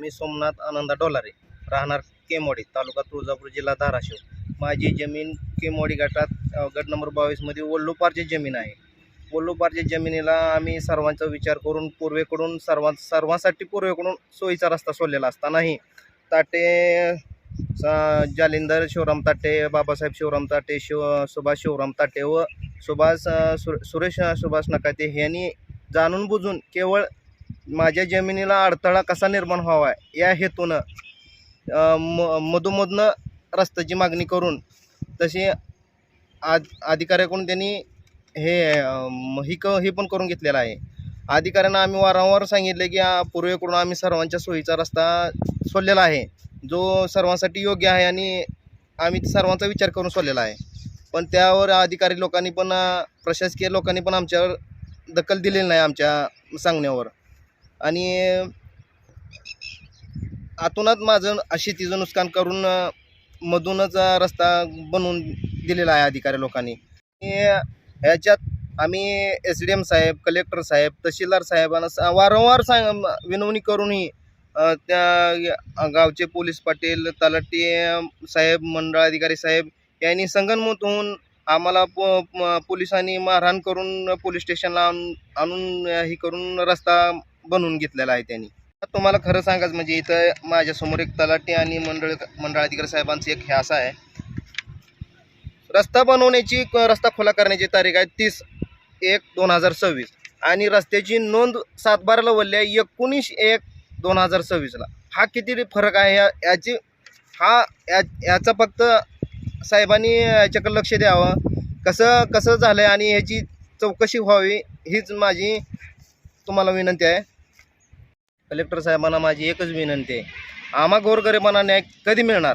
मी सोमनाथ आनंदा डोलारे, राहणार केमवाडी, तालुका तुळजापूर, जिल्हा धाराशिव. माझी जमीन केमवाडी गटात गट नंबर 22मध्ये वल्लोपारची जमीन आहे. वल्लोपारच्या जमिनीला आम्ही सर्वांचा विचार करून पूर्वेकडून सर्वांसाठी पूर्वेकडून सोयीचा रस्ता सोडलेला असतानाही ताटे जालिंदर शिवराम ताटे, बाबासाहेब शिवराम ताटे, सुभाष शिवराम ताटे व सुरेश सुभाष नकाते यांनी जाणून बुजून केवळ माझ्या जमिनीला अडथळा कसा निर्माण व्हावा या हेतूनं मधूमधनं रस्त्याची मागणी करून तशी अधिकाऱ्याकडून त्यांनी हे पण करून घेतलेलं आहे. अधिकाऱ्यांना आम्ही वारंवार सांगितले की पूर्वेकडून आम्ही सर्वांच्या सोयीचा रस्ता सोडलेला आहे, जो सर्वांसाठी योग्य आहे आणि आम्ही सर्वांचा विचार करून सोडलेला आहे. पण त्यावर अधिकारी लोकांनी पण प्रशासकीय लोकांनी पण आमच्यावर दखल दिलेली नाही आमच्या सांगण्यावर. आणि आतूनच माझं शेतीचं नुकसान करून मधूनच रस्ता बनवून दिलेला आहे अधिकारी लोकांनी. ह्याच्यात आम्ही SDM साहेब, कलेक्टर साहेब, तहसीलदार साहेबांना वारंवार विनवणी करूनही त्या गावचे पोलीस पाटील, तलाठी साहेब, मंडळ अधिकारी साहेब यांनी संगनमत होऊन आम्हाला पोलिसांनी मारहाण करून पोलीस स्टेशनला आणून हे करून रस्ता बनवून घेतलेला आहे त्यांनी. तुम्हाला खरं सांगायचं म्हणजे इथं माझ्यासमोर एक तलाठी आणि मंडळ अधिकारी साहेबांचं एक हे असं आहे, रस्ता बनवण्याची रस्ता खुला करण्याची तारीख आहे 30/1/2026 आणि रस्त्याची नोंद 7/12ला वल्ली आहे 19/1/2026ला. हा किती फरक आहे याचा फक्त साहेबांनी याच्याकडे लक्ष द्यावं, कसं झालं आहे आणि ह्याची चौकशी व्हावी हीच माझी तुम्हाला विनंती आहे. कलेक्टर साहेबांना माझी एकच विनंती आहे, आम्हा गोरगरिबांना न्याय कधी मिळणार?